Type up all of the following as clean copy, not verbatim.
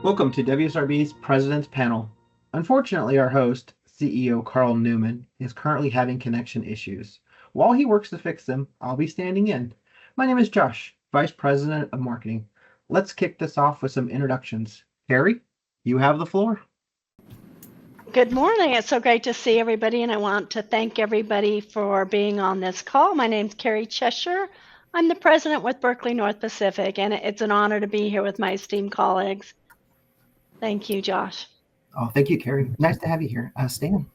Welcome to WSRB's President's Panel. Unfortunately, our host, CEO Carl Newman, is currently having connection issues. While he works to fix them, I'll be standing in. My name is Josh, Vice President of Marketing. Let's kick this off with some introductions. Carrie, you have the floor. Good morning. It's so great to see everybody, and I want to thank everybody for being on this call. My name's Carrie Cheshier. I'm the president with Berkley North Pacific, and it's an honor to be here with my esteemed colleagues. Thank you, Josh. Oh, thank you, Carrie. Nice to have you here. Stan.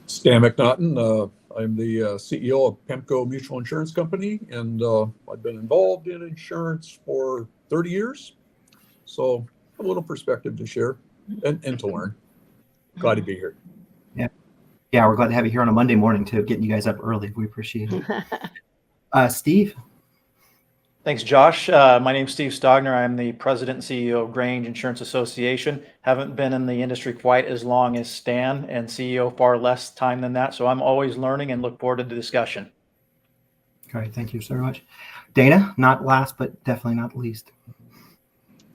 Stan McNaughton. I'm the CEO of PEMCO Mutual Insurance Company, and I've been involved in insurance for 30 years. So a little perspective to share and to learn. Glad to be here. Yeah, we're glad to have you here on a Monday morning too, getting you guys up early. We appreciate it. Steve. Thanks, Josh. My name's Steve Stogner. I'm the president and CEO of Grange Insurance Association. Haven't been in the industry quite as long as Stan, and CEO far less time than that. So I'm always learning and look forward to the discussion. Great, thank you so much. Dana, not last, but definitely not least.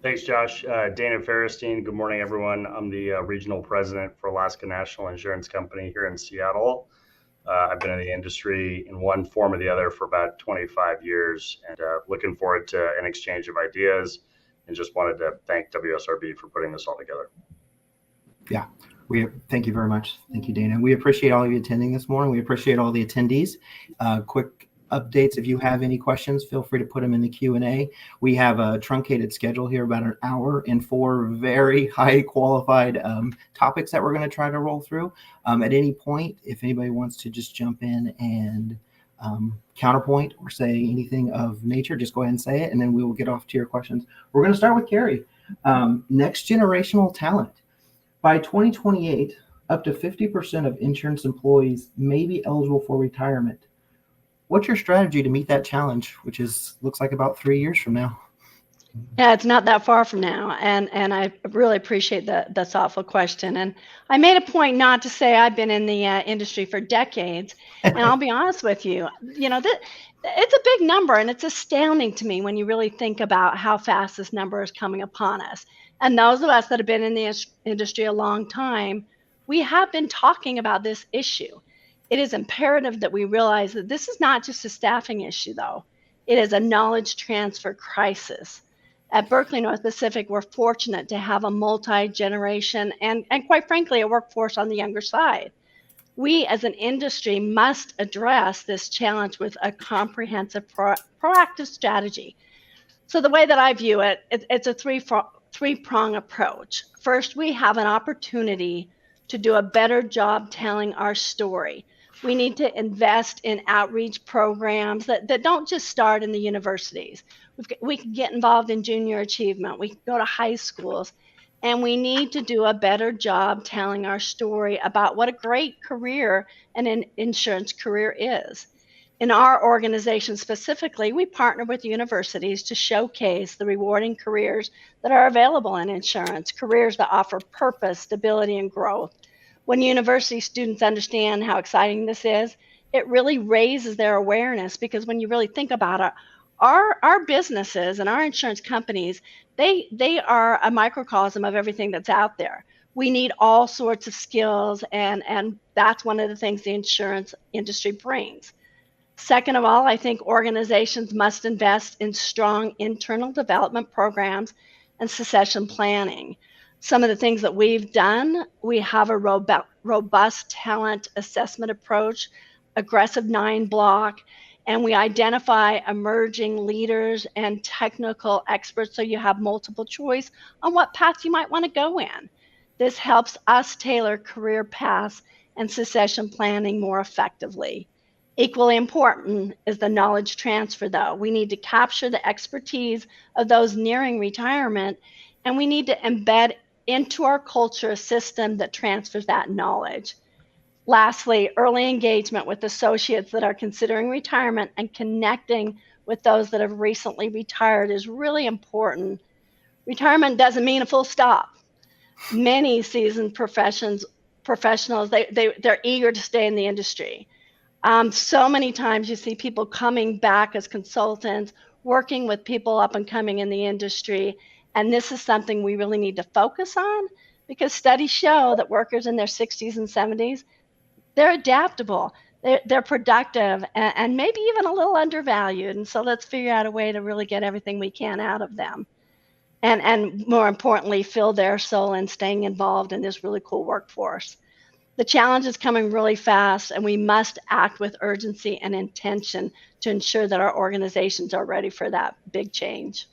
Thanks, Josh. Dana Ferestien. Good morning, everyone. I'm the regional president for Alaska National Insurance Company here in Seattle. I've been in the industry in one form or the other for about 25 years, and looking forward to an exchange of ideas, and just wanted to thank WSRB for putting this all together. Yeah, we thank you very much. Thank you, Dana. We appreciate all of you attending this morning. We appreciate all the attendees. Quick updates. If you have any questions, feel free to put them in the Q&A. We have a truncated schedule here, about an hour, and 4 very high qualified topics that we're going to try to roll through. At any point, if anybody wants to just jump in and counterpoint or say anything of nature, just go ahead and say it, and then we will get off to your questions. We're going to start with Carrie. Next generational talent. By 2028, up to 50% of insurance employees may be eligible for retirement. What's your strategy to meet that challenge, which looks like about 3 years from now? Yeah, it's not that far from now, and I really appreciate the thoughtful question. And I made a point not to say I've been in the industry for decades, and I'll be honest with you, it's a big number, and it's astounding to me when you really think about how fast this number is coming upon us. And those of us that have been in the industry a long time, we have been talking about this issue. It is imperative that we realize that this is not just a staffing issue, though. It is a knowledge transfer crisis. At Berkley North Pacific, we're fortunate to have a multi-generation and quite frankly, a workforce on the younger side. We as an industry must address this challenge with a comprehensive proactive strategy. So the way that I view it, it's a three-prong approach. First, we have an opportunity to do a better job telling our story. We need to invest in outreach programs that don't just start in the universities. We can get involved in junior achievement. We can go to high schools, and we need to do a better job telling our story about what a great career an insurance career is. In our organization specifically, we partner with universities to showcase the rewarding careers that are available in insurance, careers that offer purpose, stability, and growth. When university students understand how exciting this is, it really raises their awareness, because when you really think about it, our businesses and our insurance companies, they are a microcosm of everything that's out there. We need all sorts of skills, and that's one of the things the insurance industry brings. Second of all, I think organizations must invest in strong internal development programs and succession planning. Some of the things that we've done, we have a robust talent assessment approach, aggressive 9-block, and we identify emerging leaders and technical experts so you have multiple choice on what path you might want to go in. This helps us tailor career paths and succession planning more effectively. Equally important is the knowledge transfer, though. We need to capture the expertise of those nearing retirement, and we need to embed into our culture a system that transfers that knowledge. Lastly, early engagement with associates that are considering retirement and connecting with those that have recently retired is really important. Retirement doesn't mean a full stop. Many seasoned professionals, they're eager to stay in the industry. So many times you see people coming back as consultants, working with people up and coming in the industry, And this is something we really need to focus on, because studies show that workers in their 60s and 70s, they're adaptable, they're productive, and maybe even a little undervalued. And so let's figure out a way to really get everything we can out of them. And more importantly, fill their soul in staying involved in this really cool workforce. The challenge is coming really fast, and we must act with urgency and intention to ensure that our organizations are ready for that big change.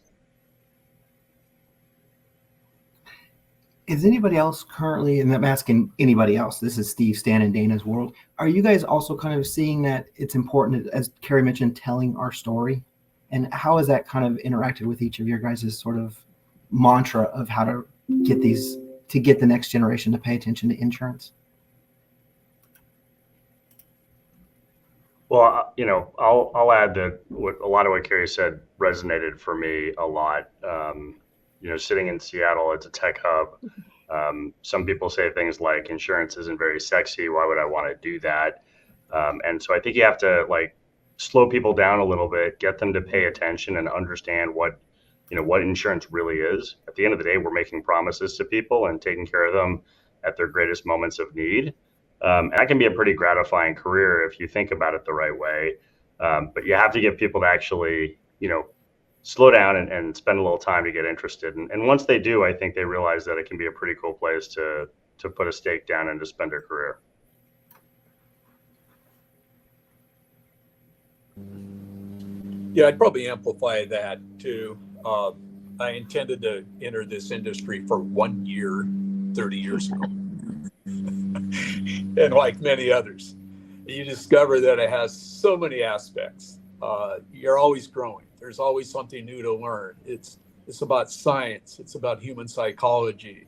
Is anybody else currently, and I'm asking anybody else, this is Steve, Stan, and Dana's world, are you guys also kind of seeing that it's important, as Carrie mentioned, telling our story? And how has that kind of interacted with each of your guys' sort of mantra of how to get the next generation to pay attention to insurance? Well, I'll add that a lot of what Carrie said resonated for me a lot. Sitting in Seattle, it's a tech hub. Some people say things like insurance isn't very sexy. Why would I want to do that? And so I think you have to slow people down a little bit, get them to pay attention and understand what insurance really is. At the end of the day, we're making promises to people and taking care of them at their greatest moments of need. And that can be a pretty gratifying career if you think about it the right way. But you have to get people to actually, slow down and spend a little time to get interested. And once they do, I think they realize that it can be a pretty cool place to put a stake down and to spend their career. Yeah, I'd probably amplify that too. I intended to enter this industry for 1 year, 30 years ago. And like many others, you discover that it has so many aspects. You're always growing. There's always something new to learn. It's about science. It's about human psychology.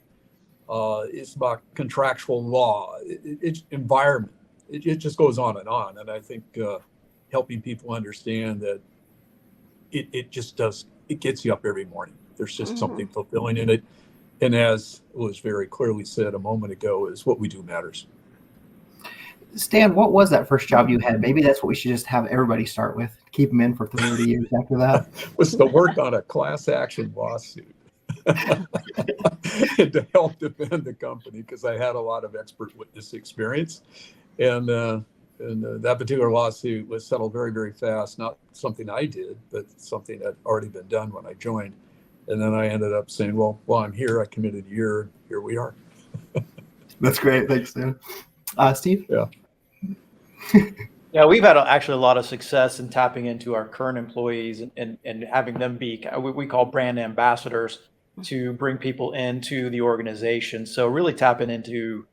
It's about contractual law. It's environment. It just goes on. And I think helping people understand that it gets you up every morning. There's just something fulfilling in it. And as was very clearly said a moment ago, is what we do matters. Stan, what was that first job you had? Maybe that's what we should just have everybody start with. Keep them in for 30 years after that. Was to work on a class action lawsuit and to help defend the company, because I had a lot of expert witness experience. And that particular lawsuit was settled very, very fast. Not something I did, but something that had already been done when I joined. And then I ended up saying, well, I'm here. I committed a year. Here we are. That's great. Thanks, Stan. Steve? Yeah. Yeah, we've had actually a lot of success in tapping into our current employees and having them be what we call brand ambassadors to bring people into the organization. So really tapping into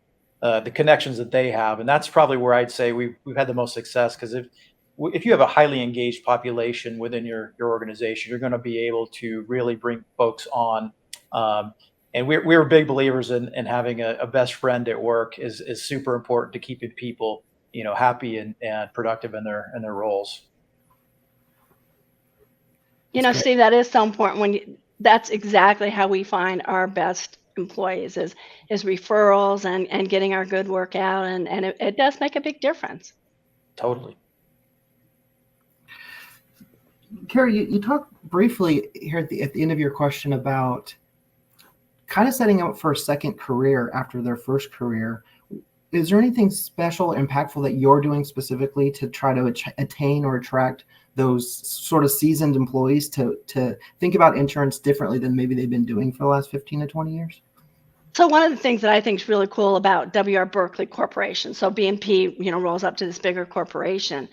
the connections that they have. And that's probably where I'd say we've had the most success, because if you have a highly engaged population within your organization, you're going to be able to really bring folks on. And we're big believers in having a best friend at work is super important to keeping people happy and productive in their roles. Steve, that is so important. That's exactly how we find our best employees is referrals and getting our good work out, and it does make a big difference. Totally. Carrie, you talked briefly here at the end of your question about kind of setting out for a second career after their first career. Is there anything special, impactful that you're doing specifically to try to attain or attract those sort of seasoned employees to think about insurance differently than maybe they've been doing for the last 15 to 20 years? So one of the things that I think is really cool about Berkley Corporation, so BNP, rolls up to this bigger corporation.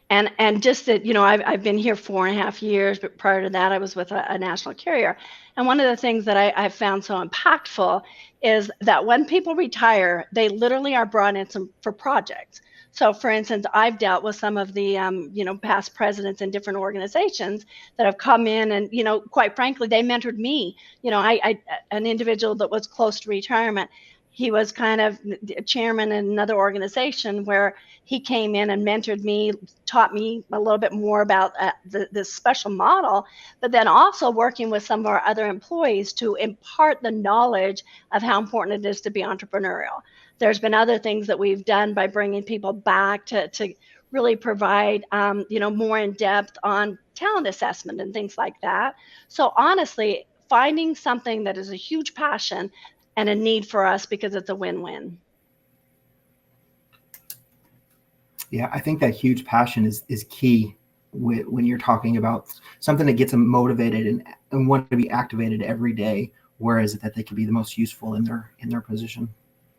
And just that, I've been here 4.5 years, but prior to that, I was with a national carrier. And one of the things that I've found so impactful is that when people retire, they literally are brought in for projects. So, for instance, I've dealt with some of the, past presidents in different organizations that have come in and, quite frankly, they mentored me. An individual that was close to retirement, he was kind of a chairman in another organization where he came in and mentored me, taught me a little bit more about this special model, but then also working with some of our other employees to impart the knowledge of how important it is to be entrepreneurial. There's been other things that we've done by bringing people back to really provide, more in depth on talent assessment and things like that. So honestly, finding something that is a huge passion and a need for us because it's a win-win. Yeah, I think that huge passion is key when you're talking about something that gets them motivated and want to be activated every day, whereas that they can be the most useful in their position.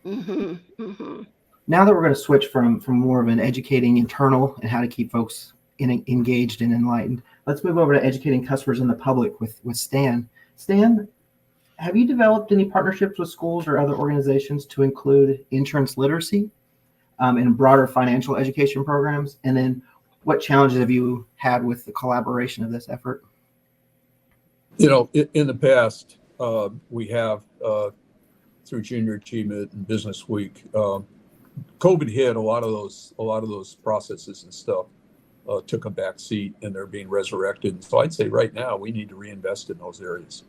Mm-hmm, mm-hmm. Now that we're going to switch from more of an educating internal and how to keep folks engaged and enlightened, let's move over to educating customers and the public with Stan. Stan, have you developed any partnerships with schools or other organizations to include insurance literacy and broader financial education programs? And then what challenges have you had with the collaboration of this effort? You know, in the past, we have through Junior Achievement and Business Week, COVID hit, a lot of those processes and stuff took a back seat, and they're being resurrected. So I'd say right now we need to reinvest in those areas.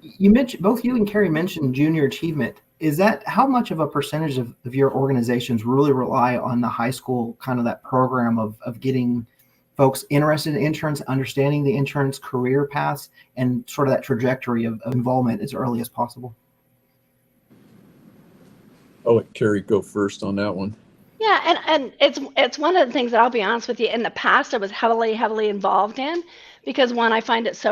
You mentioned, both you and Carrie mentioned Junior Achievement. Is that how much of a percentage of your organizations really rely on the high school, kind of that program of getting folks interested in insurance, understanding the insurance career paths, and sort of that trajectory of involvement as early as possible? I'll let Carrie go first on that one. Yeah, and it's one of the things that I'll be honest with you, in the past I was heavily involved in, because one, I find it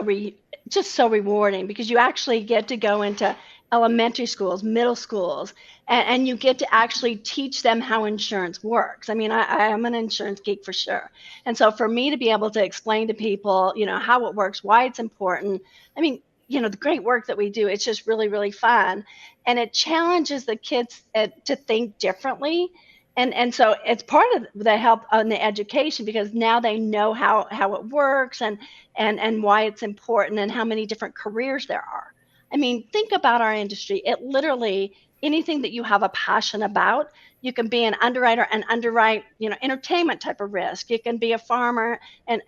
just so rewarding, because you actually get to go into elementary schools, middle schools, and you get to actually teach them how insurance works. I mean, I am an insurance geek for sure. And so for me to be able to explain to people, how it works, why it's important, I mean, the great work that we do, it's just really fun. And it challenges the kids to think differently. And so it's part of the help on the education, because now they know how it works and why it's important and how many different careers there are. I mean, think about our industry. It literally, anything that you have a passion about, you can be an underwriter and underwrite, entertainment type of risk. You can be a farmer and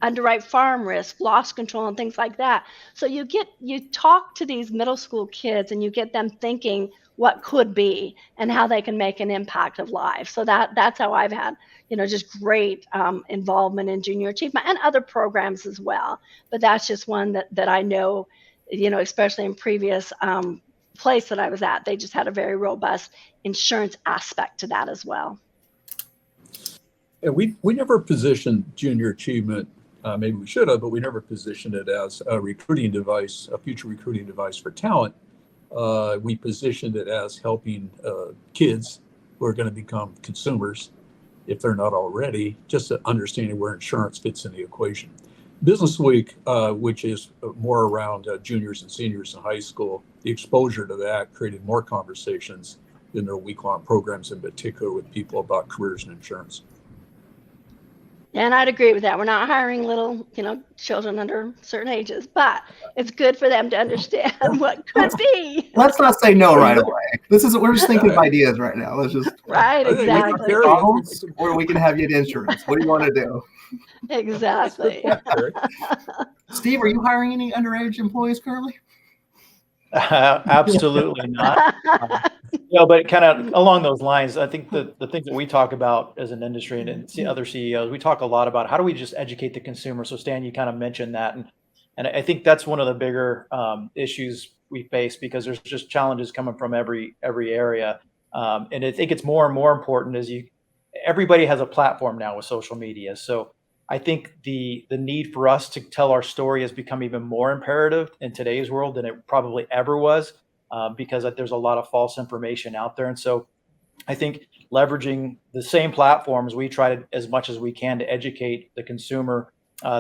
underwrite farm risk, loss control, and things like that. So you talk to these middle school kids and you get them thinking what could be and how they can make an impact of life. So that's how I've had, just great involvement in Junior Achievement and other programs as well. But that's just one that I know, especially in previous place that I was at, they just had a very robust insurance aspect to that as well. Yeah, we never positioned Junior Achievement, maybe we should have, but we never positioned it as a recruiting device, a future recruiting device for talent. We positioned it as helping kids who are going to become consumers, if they're not already, just understanding where insurance fits in the equation. Business Week, which is more around juniors and seniors in high school, the exposure to that created more conversations in their week-long programs, in particular with people about careers and insurance. And I'd agree with that. We're not hiring little, children under certain ages, but it's good for them to understand what could be. Let's not say no right away. We're just thinking of ideas right now. Let's just right, exactly. Or we can have you at insurance. What do you want to do? Exactly. Steve, are you hiring any underage employees currently? Absolutely not. But kind of along those lines, I think the things that we talk about as an industry and other CEOs, we talk a lot about how do we just educate the consumer. So Stan, you kind of mentioned that. And I think that's one of the bigger issues we face, because there's just challenges coming from every area. And I think it's more and more important as everybody has a platform now with social media. So I think the need for us to tell our story has become even more imperative in today's world than it probably ever was, because there's a lot of false information out there. And so I think leveraging the same platforms, we try to, as much as we can, to educate the consumer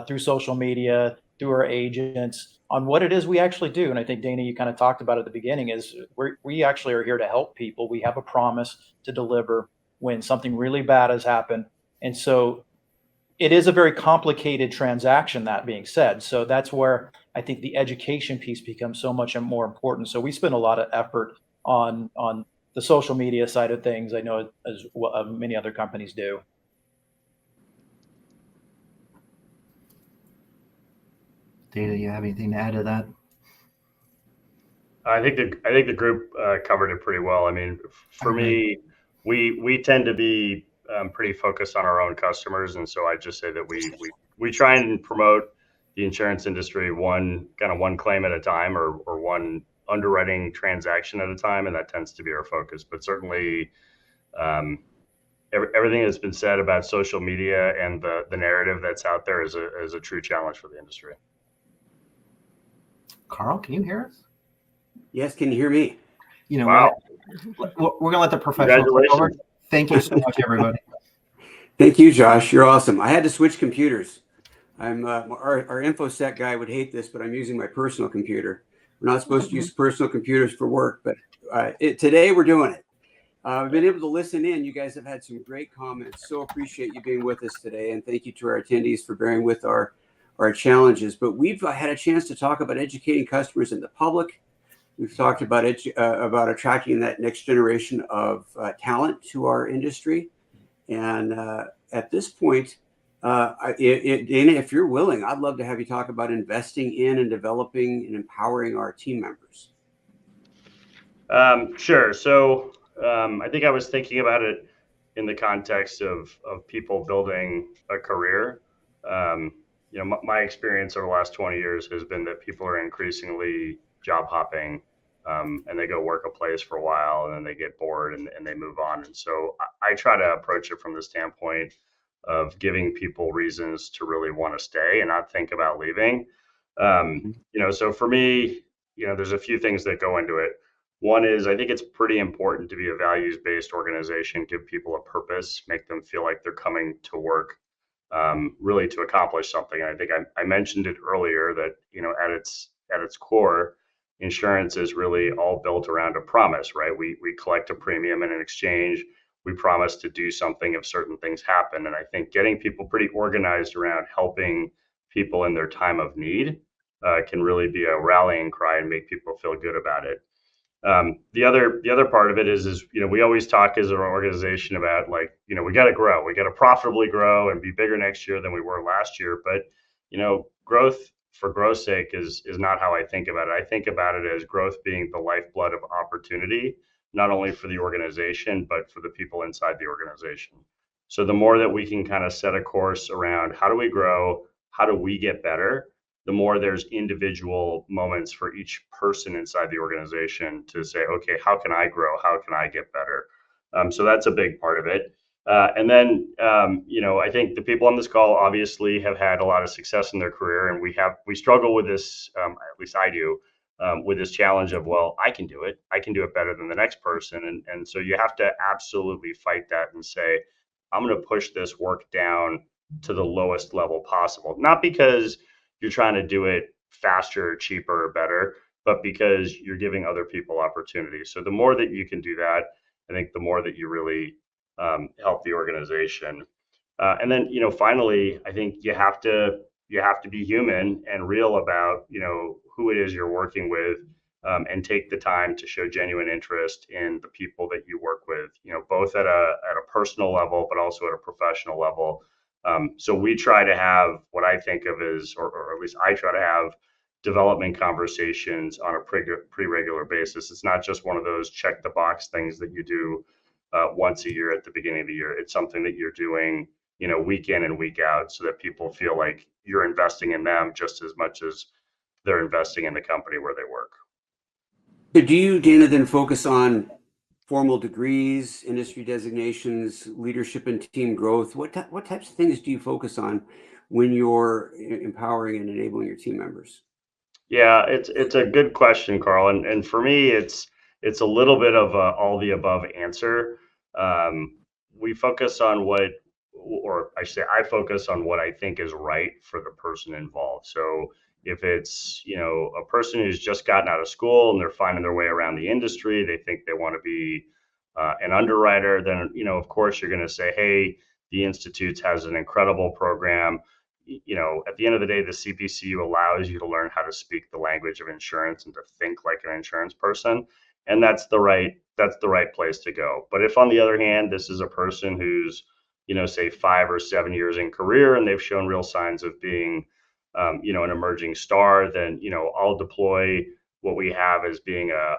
through social media, through our agents, on what it is we actually do. And I think, Dana, you kind of talked about at the beginning, is we actually are here to help people. We have a promise to deliver when something really bad has happened. And so it is a very complicated transaction, that being said. So that's where I think the education piece becomes so much more important. So we spend a lot of effort on the social media side of things. I know as well, many other companies do. Dana, do you have anything to add to that? I think the group covered it pretty well. I mean, for me, we tend to be pretty focused on our own customers, and so I just say that we try and promote the insurance industry one claim at a time, or one underwriting transaction at a time, and that tends to be our focus. But certainly, everything that's been said about social media and the narrative that's out there is a true challenge for the industry. Carl, can you hear us? Yes, can you hear me? You know Wow. what? We're gonna let the professional take over. Thank you so much, everybody. Thank you, Josh. You're awesome. I had to switch computers. I'm our InfoSec guy would hate this, but I'm using my personal computer. We're not supposed to use personal computers for work, but today we're doing it. I've been able to listen in. You guys have had some great comments. So appreciate you being with us today, and thank you to our attendees for bearing with our challenges. But we've had a chance to talk about educating customers and the public. We've talked about about attracting that next generation of talent to our industry. And at this point, Dana, if you're willing, I'd love to have you talk about investing in and developing and empowering our team members. Sure. So I think I was thinking about it in the context of people building a career. My experience over the last 20 years has been that people are increasingly job hopping, and they go work a place for a while and then they get bored and they move on. And so I try to approach it from the standpoint of giving people reasons to really want to stay and not think about leaving. So for me, there's a few things that go into it. One is, I think it's pretty important to be a values-based organization, give people a purpose, make them feel like they're coming to work really to accomplish something. And I think I mentioned it earlier that, at its core, insurance is really all built around a promise, right? We collect a premium, and in exchange, we promise to do something if certain things happen. And I think getting people pretty organized around helping people in their time of need can really be a rallying cry and make people feel good about it. The other part of it is we always talk as an organization about, like, we got to grow, we got to profitably grow and be bigger next year than we were last year. But growth for growth's sake is not how I think about it. I think about it as growth being the lifeblood of opportunity, not only for the organization but for the people inside the organization. So the more that we can kind of set a course around how do we grow, how do we get better, the more there's individual moments for each person inside the organization to say, okay, how can I grow? How can I get better? So that's a big part of it. And then, I think the people on this call obviously have had a lot of success in their career, and we struggle with this, at least I do, with this challenge of, well, I can do it better than the next person. And so you have to absolutely fight that and say, I'm going to push this work down to the lowest level possible. Not because you're trying to do it faster, cheaper, or better, but because you're giving other people opportunities. So the more that you can do that, I think the more that you really help the organization. And then, finally, I think you have to be human and real about, who it is you're working with, and take the time to show genuine interest in the people that you work with, both at a personal level, but also at a professional level. So we try to have what I think of as, or at least I try to have, development conversations on a pretty regular basis. It's not just one of those check the box things that you do once a year at the beginning of the year. It's something that you're doing, week in and week out, so that people feel like you're investing in them just as much as they're investing in the company where they work. So do you, Dana, then focus on formal degrees, industry designations, leadership and team growth? What types of things do you focus on when you're empowering and enabling your team members? Yeah, it's a good question, Carl. And for me, it's a little bit of a all the above answer. We focus on I focus on what I think is right for the person involved. So if it's, a person who's just gotten out of school and they're finding their way around the industry, they think they want to be an underwriter, then, of course, you're going to say, hey, the Institute has an incredible program. At the end of the day, the CPCU allows you to learn how to speak the language of insurance and to think like an insurance person. And that's the right place to go. But if, on the other hand, this is a person who's, say 5 or 7 years in career and they've shown real signs of being, an emerging star, then, I'll deploy what we have as being a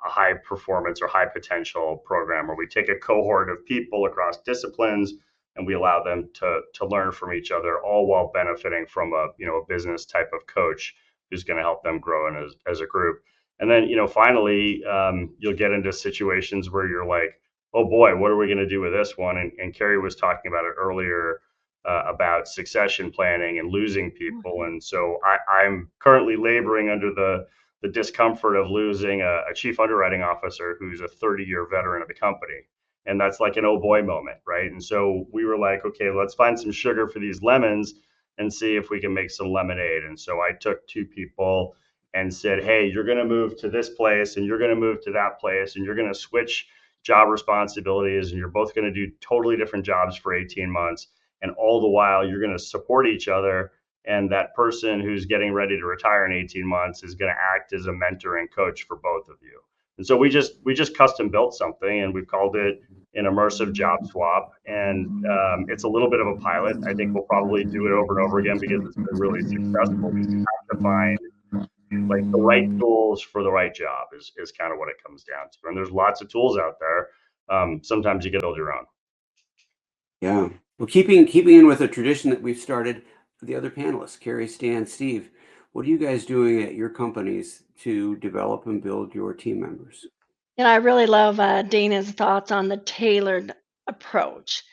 high performance or high potential program where we take a cohort of people across disciplines and we allow them to learn from each other, all while benefiting from a business type of coach who's going to help them grow in as a group. And then finally, you'll get into situations where you're like, oh boy, what are we going to do with this one? And Carrie was talking about it earlier about succession planning and losing people. And so I'm currently laboring under the discomfort of losing a chief underwriting officer who's a 30-year veteran of the company. And that's like an oh boy moment, right? And so we were like, okay, let's find some sugar for these lemons and see if we can make some lemonade. And so I took two people and said, hey, you're going to move to this place and you're going to move to that place and you're going to switch job responsibilities and you're both going to do totally different jobs for 18 months. And all the while you're going to support each other. And that person who's getting ready to retire in 18 months is going to act as a mentor and coach for both of you. And so we just custom built something and we've called it an immersive job swap. And it's a little bit of a pilot. I think we'll probably do it over and over again because it's been really successful. We have to find like the right tools for the right job is kind of what it comes down to. And there's lots of tools out there. Sometimes you can build your own. Yeah. Well, keeping in with a tradition that we've started, the other panelists, Carrie, Stan, Steve, what are you guys doing at your companies to develop and build your team members? And I really love Dana's thoughts on the tailored approach.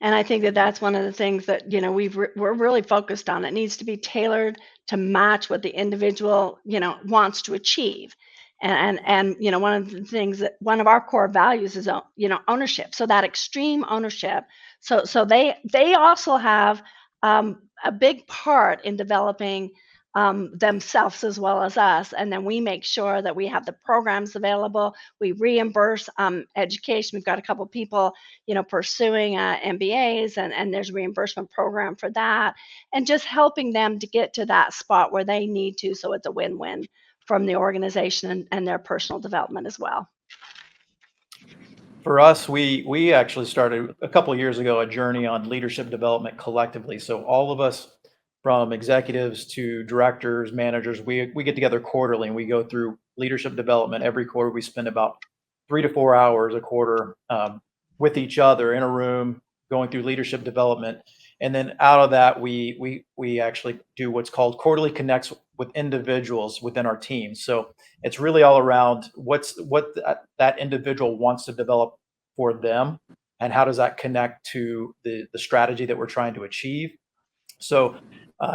And I think that that's one of the things that, we're really focused on. It needs to be tailored to match what the individual, wants to achieve. And one of the things that one of our core values is, ownership. So that extreme ownership. So they also have a big part in developing themselves as well as us. And then we make sure that we have the programs available. We reimburse education. We've got a couple of people, pursuing MBAs, and there's a reimbursement program for that. And just helping them to get to that spot where they need to. So it's a win-win from the organization and their personal development as well. For us, we actually started a couple of years ago a journey on leadership development collectively. So all of us, from executives to directors, managers, we get together quarterly and we go through leadership development. Every quarter, we spend about 3 to 4 hours a quarter with each other in a room going through leadership development. And then out of that, we actually do what's called quarterly connects with individuals within our team. So it's really all around what that individual wants to develop for them, and how does that connect to the strategy that we're trying to achieve. So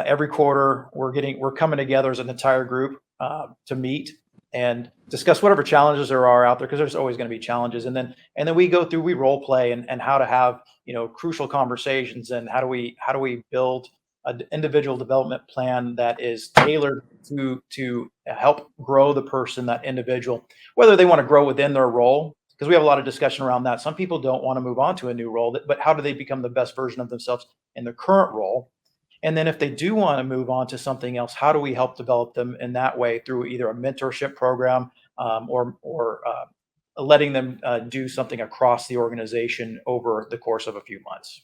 every quarter, we're coming together as an entire group to meet and discuss whatever challenges there are out there, because there's always going to be challenges. And then we go through, we role play and how to have crucial conversations, and how do we build an individual development plan that is tailored to help grow the person, that individual, whether they want to grow within their role, because we have a lot of discussion around that. Some people don't want to move on to a new role, but how do they become the best version of themselves in their current role? And then if they do want to move on to something else, how do we help develop them in that way through either a mentorship program or letting them do something across the organization over the course of a few months?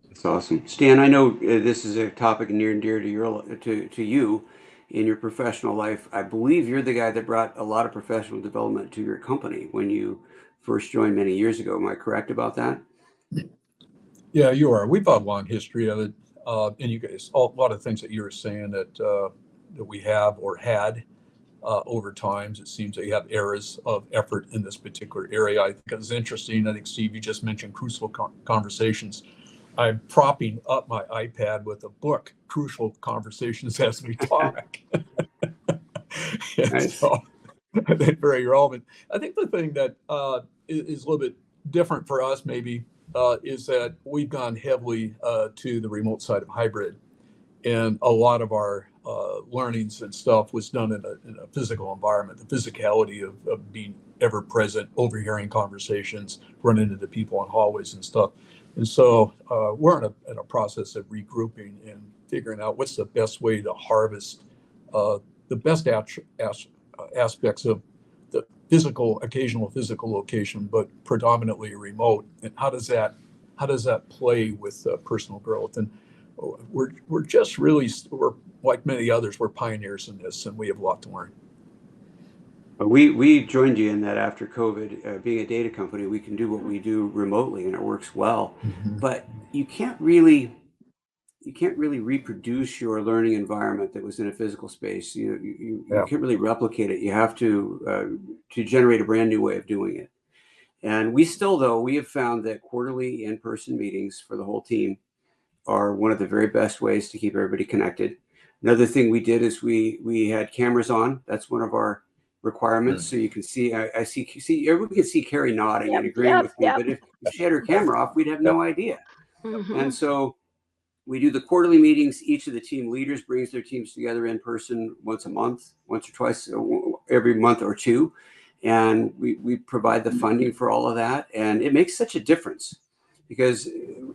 That's awesome. Stan, I know this is a topic near and dear to you in your professional life. I believe you're the guy that brought a lot of professional development to your company when you first joined many years ago. Am I correct about that? Yeah, you are. We've had a long history of it. And you guys, a lot of things that you were saying that we have or had over times. It seems that you have eras of effort in this particular area. I think it's interesting. I think, Steve, you just mentioned crucial conversations. I'm propping up my iPad with a book, Crucial Conversations as We Talk. Nice. So I think very relevant. I think the thing that is a little bit different for us maybe is that we've gone heavily to the remote side of hybrid. And a lot of our learnings and stuff was done in a physical environment, the physicality of being ever present, overhearing conversations, running into people in hallways and stuff. And so we're in a process of regrouping and figuring out what's the best way to harvest the best aspects of the occasional physical location, but predominantly remote. And how does that play with personal growth? And we're just really, we're like many others, we're pioneers in this, and we have a lot to learn. We joined you in that after COVID, being a data company, we can do what we do remotely and it works well. But you can't really reproduce your learning environment that was in a physical space. You can't really replicate it. You have to generate a brand new way of doing it. And we have found that quarterly in-person meetings for the whole team are one of the very best ways to keep everybody connected. Another thing we did is we had cameras on. That's one of our requirements. So you can see, I see everyone can see Carrie nodding and agreeing with me. But if she had her camera off, we'd have no idea. And so we do the quarterly meetings. Each of the team leaders brings their teams together in person once a month, once or twice, every month or two. And we provide the funding for all of that. And it makes such a difference because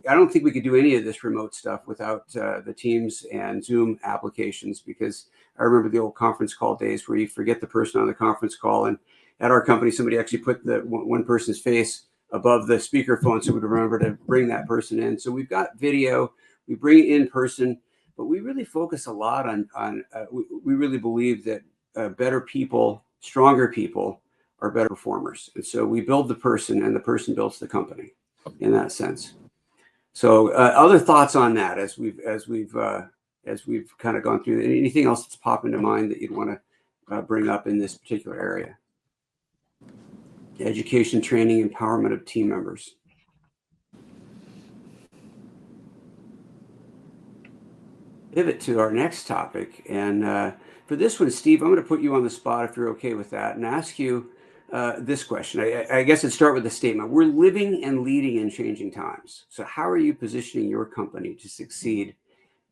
I don't think we could do any of this remote stuff without the Teams and Zoom applications, because I remember the old conference call days where you forget the person on the conference call. And at our company, somebody actually put the one person's face above the speakerphone so we'd remember to bring that person in. So we've got video, we bring it in person, but we really focus a lot on we really believe that better people, stronger people are better performers. And so we build the person and the person builds the company in that sense. So other thoughts on that as we've kind of gone through, anything else that's popping to mind that you'd want to bring up in this particular area? Education, training, empowerment of team members. Pivot to our next topic. And for this one, Steve, I'm going to put you on the spot if you're okay with that and ask you this question. I guess I'd start with a statement. We're living and leading in changing times. So how are you positioning your company to succeed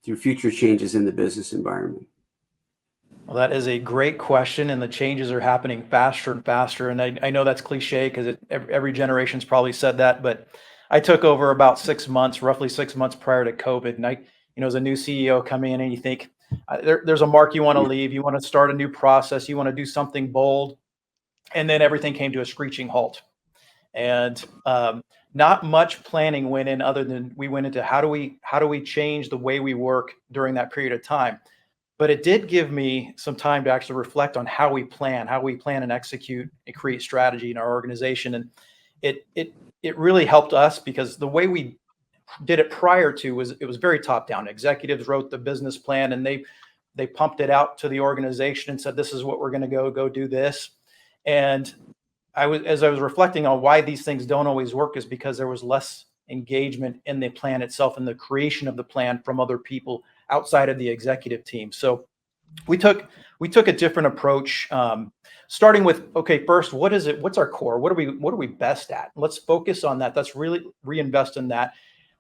through future changes in the business environment? Well, that is a great question, and the changes are happening faster and faster. And I know that's cliche because every generation's probably said that, but I took over about 6 months, roughly 6 months prior to COVID. And as a new CEO come in and you think there's a mark you want to leave, you want to start a new process, you want to do something bold. And then everything came to a screeching halt. And not much planning went in other than we went into how do we change the way we work during that period of time. But it did give me some time to actually reflect on how we plan and execute and create strategy in our organization. And it really helped us because the way we did it prior to it was very top down. Executives wrote the business plan and they pumped it out to the organization and said, this is what we're going to go do this. And as I was reflecting on why these things don't always work is because there was less engagement in the plan itself and the creation of the plan from other people outside of the executive team. So we took a different approach, starting with, okay, first, what's our core? What are we best at? Let's focus on that. Let's really reinvest in that.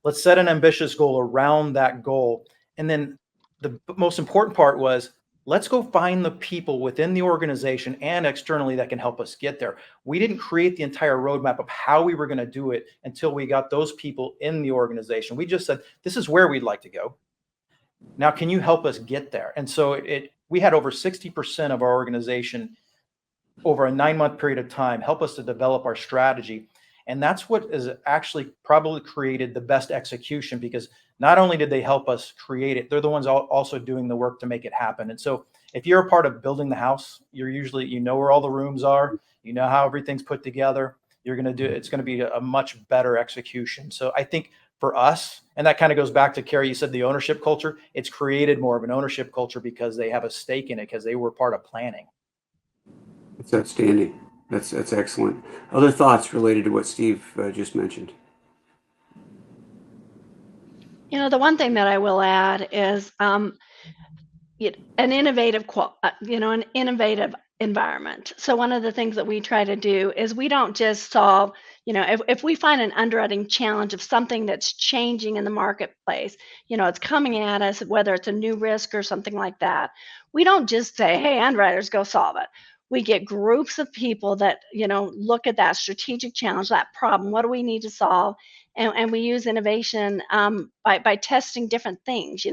Let's set an ambitious goal around that goal. And then the most important part was, let's go find the people within the organization and externally that can help us get there. We didn't create the entire roadmap of how we were going to do it until we got those people in the organization. We just said, this is where we'd like to go. Now, can you help us get there? And so we had over 60% of our organization over a 9-month period of time help us to develop our strategy. And that's what has actually probably created the best execution, because not only did they help us create it, they're the ones also doing the work to make it happen. And so if you're a part of building the house, you know where all the rooms are, you know how everything's put together, it's going to be a much better execution. So I think for us, and that kind of goes back to Carrie, you said the ownership culture, it's created more of an ownership culture because they have a stake in it because they were part of planning. That's outstanding. That's excellent. Other thoughts related to what Steve just mentioned? The one thing that I will add is an innovative environment. So one of the things that we try to do is we don't just solve, if we find an underwriting challenge of something that's changing in the marketplace, it's coming at us, whether it's a new risk or something like that, we don't just say, hey, underwriters, go solve it. We get groups of people that, look at that strategic challenge, that problem. What do we need to solve? And we use innovation by testing different things,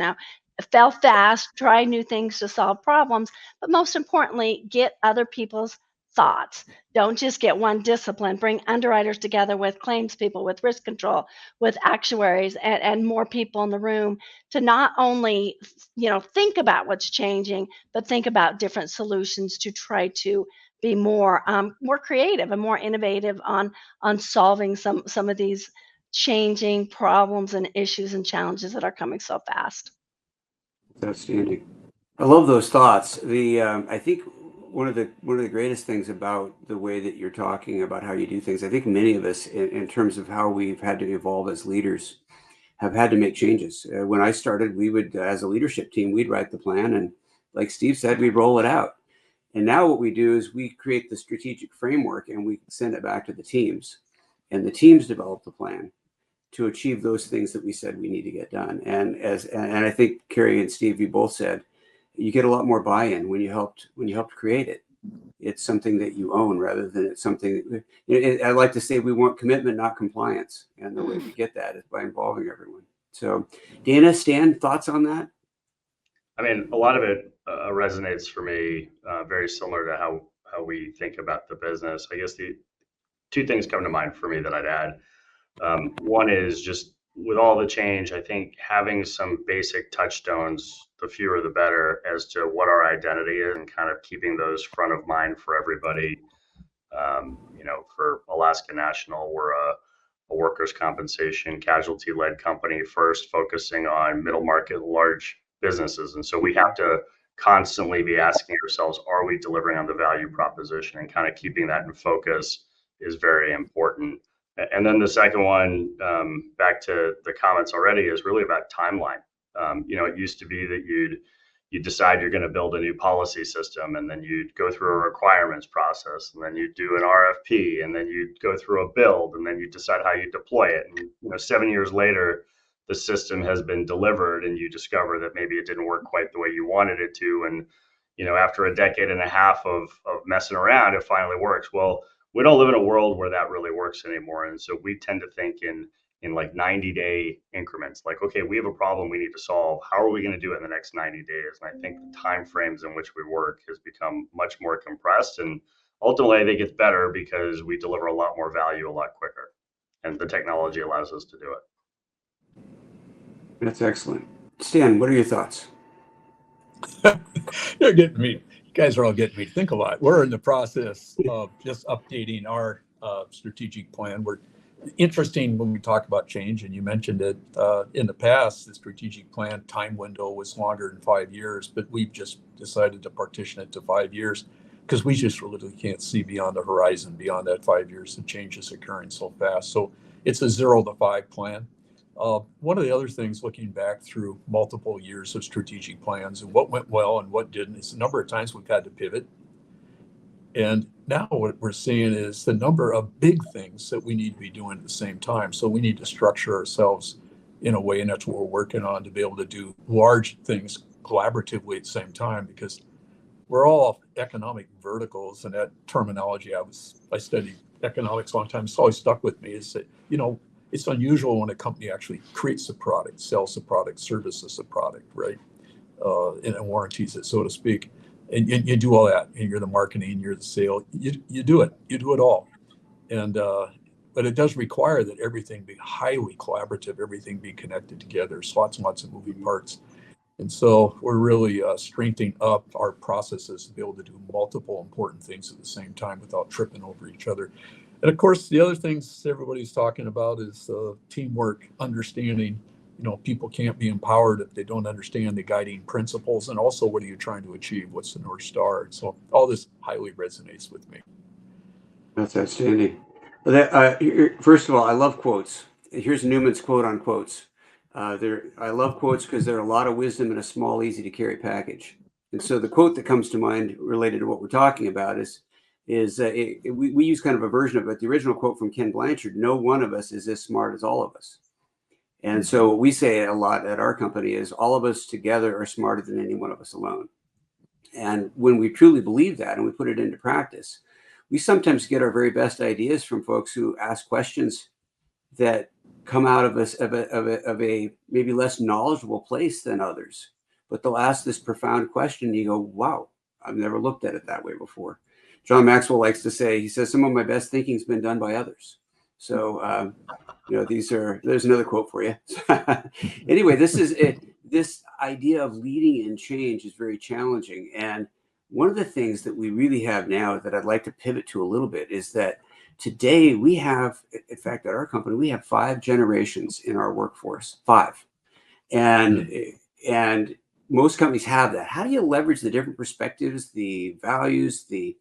fail fast, try new things to solve problems, but most importantly, get other people's thoughts. Don't just get one discipline. Bring underwriters together with claims people, with risk control, with actuaries, and more people in the room to not only, think about what's changing, but think about different solutions to try to be more more creative and more innovative on solving some of these changing problems and issues and challenges that are coming so fast. Outstanding. I love those thoughts. I think one of the greatest things about the way that you're talking about how you do things, I think many of us, in terms of how we've had to evolve as leaders, have had to make changes. When I started, we would, as a leadership team, we'd write the plan, and like Steve said, we'd roll it out. And now what we do is we create the strategic framework and we send it back to the teams, and the teams develop the plan to achieve those things that we said we need to get done. And I think Carrie and Steve, you both said, you get a lot more buy-in when you helped create it. It's something that you own rather than it's something. I like to say we want commitment, not compliance, and the way we get that is by involving everyone. So, Dana, Stan, thoughts on that? I mean, a lot of it resonates for me, very similar to how we think about the business. I guess the two things come to mind for me that I'd add. One is just with all the change, I think having some basic touchstones, the fewer the better, as to what our identity is, and kind of keeping those front of mind for everybody. For Alaska National, we're a workers' compensation casualty-led company first, focusing on middle market, large businesses. And so we have to constantly be asking ourselves, are we delivering on the value proposition? And kind of keeping that in focus is very important. And then the second one, back to the comments already, is really about timeline. It used to be that you'd decide you're going to build a new policy system, and then you'd go through a requirements process, and then you'd do an RFP, and then you'd go through a build, and then you decide how you deploy it. And 7 years later, the system has been delivered, and you discover that maybe it didn't work quite the way you wanted it to. And after a decade and a half of messing around, it finally works. Well, we don't live in a world where that really works anymore. And so we tend to think in like 90-day increments, like, okay, we have a problem we need to solve. How are we going to do it in the next 90 days? And I think the time frames in which we work has become much more compressed. And ultimately, I think it's better because we deliver a lot more value a lot quicker. And the technology allows us to do it. That's excellent. Stan, what are your thoughts? You're getting me. You guys are all getting me to think a lot. We're in the process of just updating our strategic plan. We're interesting when we talk about change, and you mentioned it in the past. The strategic plan time window was longer than 5 years, but we've just decided to partition it to 5 years because we just really can't see beyond the horizon, beyond that 5 years. The change is occurring so fast. So it's a 0 to 5 plan. One of the other things, looking back through multiple years of strategic plans and what went well and what didn't, is the number of times we've had to pivot. And now what we're seeing is the number of big things that we need to be doing at the same time. So we need to structure ourselves in a way, and that's what we're working on, to be able to do large things collaboratively at the same time, because we're all economic verticals. And that terminology, I studied economics a long time. It's always stuck with me, is that, it's unusual when a company actually creates a product, sells a product, services a product, right? And warranties it, so to speak. And you do all that, and you're the marketing, you're the sale, you do it all. And but it does require that everything be highly collaborative, everything be connected together. So lots and lots of moving parts. And so we're really strengthening up our processes to be able to do multiple important things at the same time without tripping over each other. And of course, the other things everybody's talking about is teamwork, understanding. People can't be empowered if they don't understand the guiding principles, and also what are you trying to achieve? What's the North Star? So all this highly resonates with me. That's outstanding. First of all, I love quotes. Here's Newman's quote on quotes. I love quotes because they're a lot of wisdom in a small, easy to carry package. And so the quote that comes to mind related to what we're talking about is we use kind of a version of it. The original quote from Ken Blanchard: "No one of us is as smart as all of us." And so what we say a lot at our company is all of us together are smarter than any one of us alone. And when we truly believe that and we put it into practice, we sometimes get our very best ideas from folks who ask questions that come out of a maybe less knowledgeable place than others. But they'll ask this profound question, and you go, wow, I've never looked at it that way before. John Maxwell likes to say, he says, some of my best thinking has been done by others. So, there's another quote for you. Anyway, this idea of leading in change is very challenging. And one of the things that we really have now that I'd like to pivot to a little bit is that today we have, in fact, at our company, we have 5 generations in our workforce, 5. And most companies have that. How do you leverage the different perspectives, the values, the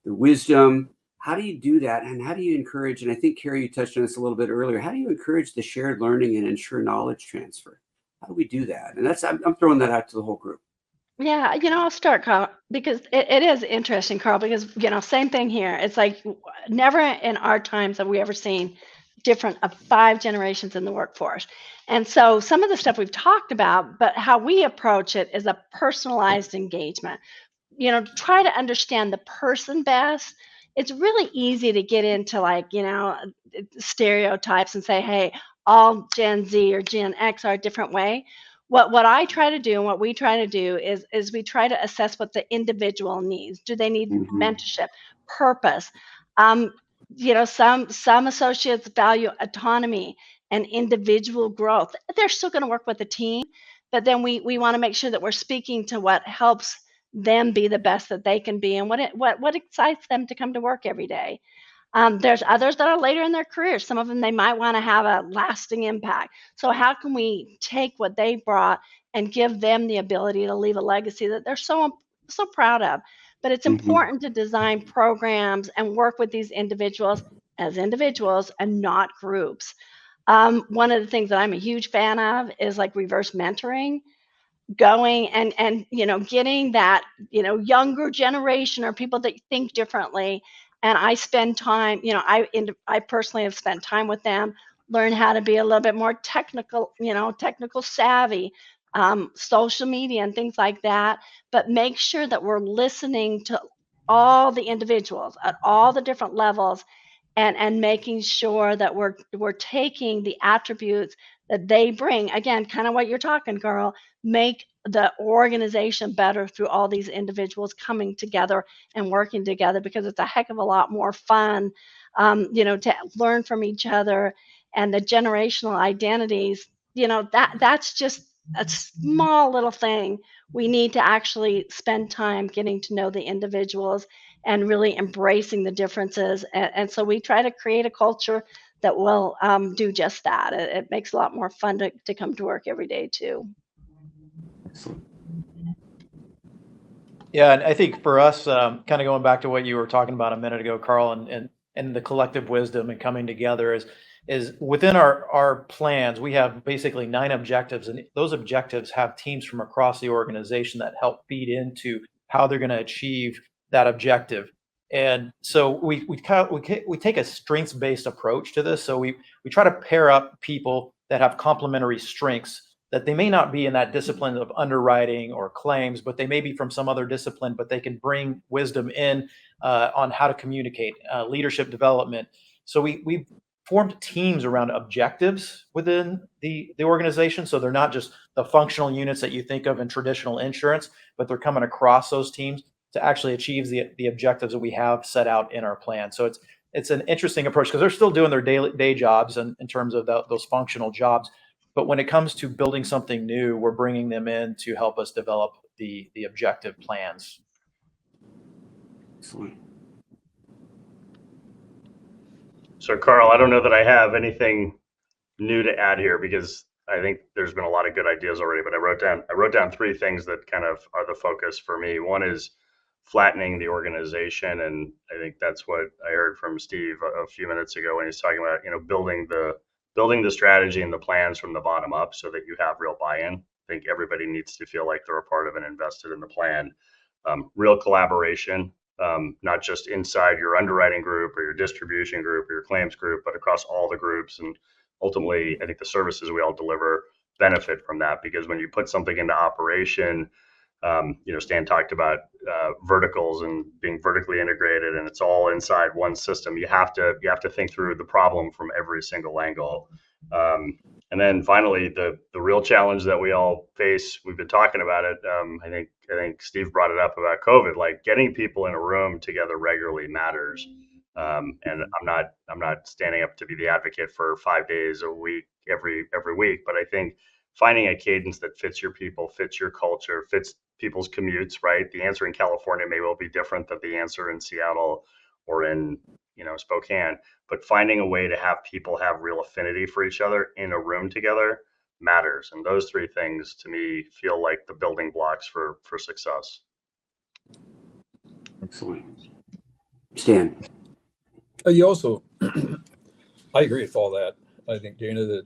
wisdom? How do you do that? And how do you encourage, and I think, Carrie, you touched on this a little bit earlier, how do you encourage the shared learning and ensure knowledge transfer? How do we do that? And I'm throwing that out to the whole group. Yeah, I'll start, Carl, because it is interesting, Carl, because, same thing here. It's like never in our times have we ever seen different of 5 generations in the workforce. And so some of the stuff we've talked about, but how we approach it is a personalized engagement. Try to understand the person best. It's really easy to get into stereotypes and say, hey, all Gen Z or Gen X are a different way. What I try to do and what we try to do is we try to assess what the individual needs. Do they need mentorship, purpose? Some associates value autonomy and individual growth. They're still going to work with the team, but then we want to make sure that we're speaking to what helps them be the best that they can be and what excites them to come to work every day. There's others that are later in their careers. Some of them, they might want to have a lasting impact. So how can we take what they brought and give them the ability to leave a legacy that they're so proud of? But it's important to design programs and work with these individuals as individuals and not groups. One of the things that I'm a huge fan of is like reverse mentoring, going and getting that younger generation or people that think differently, and I spend time, I personally have spent time with them, learn how to be a little bit more technical savvy, social media and things like that, but make sure that we're listening to all the individuals at all the different levels, and making sure that we're taking the attributes that they bring, again, kind of what you're talking, Carl, make the organization better through all these individuals coming together and working together, because it's a heck of a lot more fun, to learn from each other. And the generational identities, that's just a small little thing. We need to actually spend time getting to know the individuals and really embracing the differences. And so we try to create a culture that will do just that. It makes a lot more fun to come to work every day too. Excellent. Yeah, and I think for us, kind of going back to what you were talking about a minute ago, Carl, and the collective wisdom and coming together is within our plans, we have basically 9 objectives, and those objectives have teams from across the organization that help feed into how they're going to achieve that objective. And so we take a strengths-based approach to this. So we try to pair up people that have complementary strengths, that they may not be in that discipline of underwriting or claims, but they may be from some other discipline, but they can bring wisdom in on how to communicate, leadership development. So we formed teams around objectives within the organization. So they're not just the functional units that you think of in traditional insurance, but they're coming across those teams to actually achieve the objectives that we have set out in our plan. So it's an interesting approach, because they're still doing their day jobs in terms of those functional jobs. But when it comes to building something new, we're bringing them in to help us develop the objective plans. Excellent. So, Carl, I don't know that I have anything new to add here, because I think there's been a lot of good ideas already, but I wrote down 3 things that kind of are the focus for me. One is flattening the organization, and I think that's what I heard from Steve a few minutes ago when he's talking about building the strategy and the plans from the bottom up so that you have real buy-in. I think everybody needs to feel like they're a part of and invested in the plan. Real collaboration, not just inside your underwriting group or your distribution group or your claims group, but across all the groups. And ultimately, I think the services we all deliver benefit from that, because when you put something into operation, Stan talked about verticals and being vertically integrated, and it's all inside one system. You have to think through the problem from every single angle. And then finally, the real challenge that we all face, we've been talking about it. I think Steve brought it up about COVID. Like, getting people in a room together regularly matters. And I'm not standing up to be the advocate for 5 days a week every week, but I think finding a cadence that fits your people, fits your culture, fits people's commutes, right? The answer in California may well be different than the answer in Seattle or in, Spokane, but finding a way to have people have real affinity for each other in a room together matters. And those three things to me feel like the building blocks for success. Excellent. Stan. You also, I agree with all that. I think, Dana,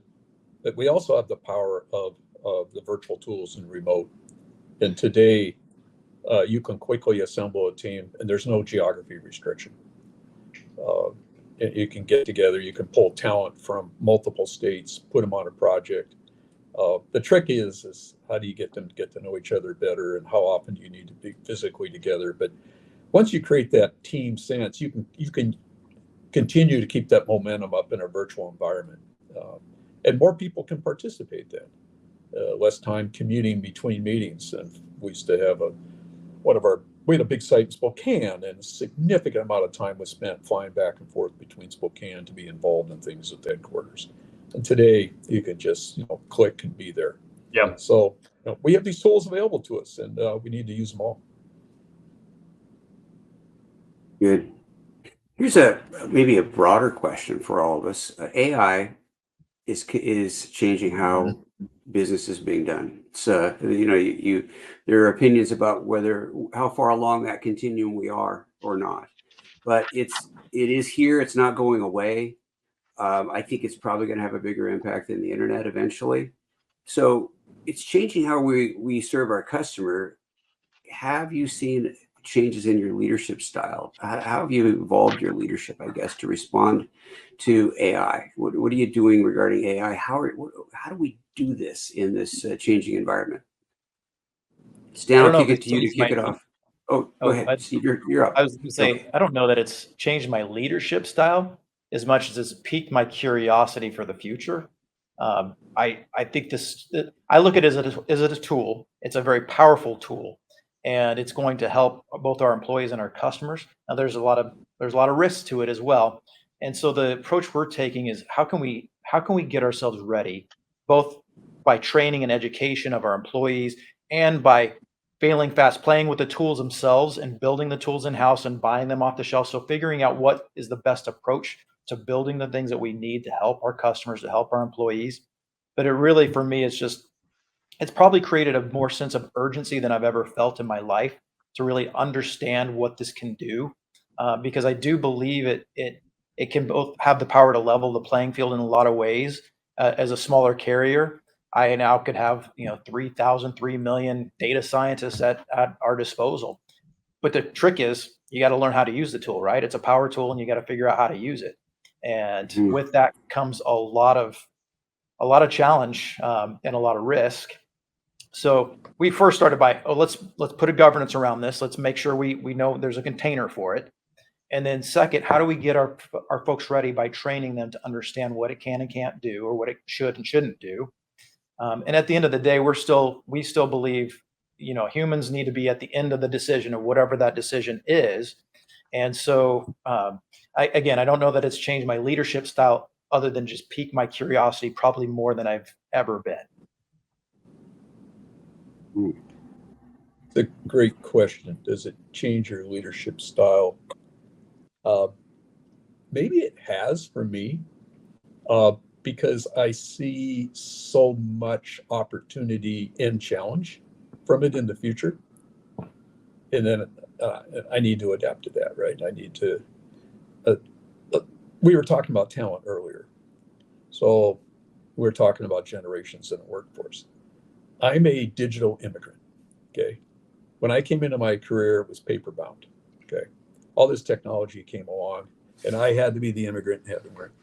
that we also have the power of the virtual tools and remote. And today, you can quickly assemble a team, and there's no geography restriction. You can get together, you can pull talent from multiple states, put them on a project. The trick is how do you get them to get to know each other better, and how often do you need to be physically together? But once you create that team sense, you can continue to keep that momentum up in a virtual environment, and more people can participate then. Less time commuting between meetings, and we used to have we had a big site in Spokane, and a significant amount of time was spent flying back and forth between Spokane to be involved in things at the headquarters. And today you can just click and be there. Yeah. So we have these tools available to us, and we need to use them all. Good. Here's maybe a broader question for all of us. AI is changing how business is being done. So there are opinions about how far along that continuum we are or not. But it is here. It's not going away. I think it's probably going to have a bigger impact than the internet eventually. So it's changing how we serve our customer. Have you seen changes in your leadership style? How have you evolved your leadership, I guess, to respond to AI? What are you doing regarding AI? How do we do this in this changing environment? Stan, I'll kick it to you to kick it off. Oh, go ahead, Steve. You're up. I was going to say, I don't know that it's changed my leadership style as much as it's piqued my curiosity for the future. I think I look at it as a tool. It's a very powerful tool, and it's going to help both our employees and our customers. Now, there's a lot of risks to it as well. And so the approach we're taking is how can we get ourselves ready, both by training and education of our employees and by failing fast, playing with the tools themselves and building the tools in-house and buying them off the shelf. So figuring out what is the best approach to building the things that we need to help our customers, to help our employees. But it really, for me, it's probably created a more sense of urgency than I've ever felt in my life to really understand what this can do. Because I do believe it can both have the power to level the playing field in a lot of ways. As a smaller carrier, I now could have 3 million data scientists at our disposal. But the trick is you got to learn how to use the tool, right? It's a power tool, and you got to figure out how to use it. And with that comes a lot of challenge and a lot of risk. So we first started by let's put a governance around this. Let's make sure we know there's a container for it. And then second, how do we get our folks ready by training them to understand what it can and can't do, or what it should and shouldn't do. And at the end of the day, we still believe, humans need to be at the end of the decision of whatever that decision is. And so, I don't know that it's changed my leadership style other than just pique my curiosity, probably more than I've ever been. It's a great question. Does it change your leadership style? Maybe it has for me, because I see so much opportunity and challenge from it in the future. And then I need to adapt to that, right? I need to, we were talking about talent earlier. So we're talking about generations in the workforce. I'm a digital immigrant, okay? When I came into my career, it was paper bound, okay? All this technology came along, and I had to be the immigrant and had to work.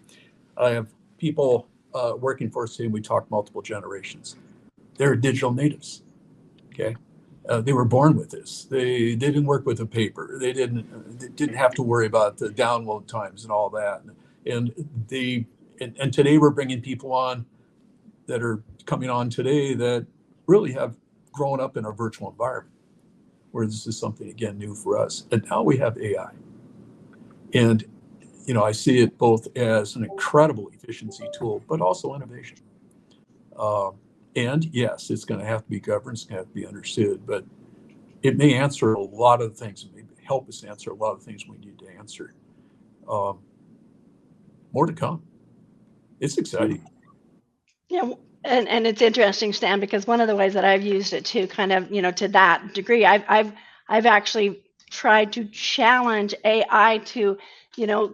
I have people working for us today, we talk multiple generations. They're digital natives, okay? They were born with this. They didn't work with a paper. They didn't have to worry about the download times and all that. And today we're bringing people on that are coming on today that really have grown up in a virtual environment, where this is something, again, new for us. And now we have AI. And, I see it both as an incredible efficiency tool, but also innovation. And yes, it's going to have to be governed, it's going to have to be understood, but it may answer a lot of things, it may help us answer a lot of things we need to answer. More to come. It's exciting. Yeah, and it's interesting, Stan, because one of the ways that I've used it to kind of, to that degree, I've actually tried to challenge AI to,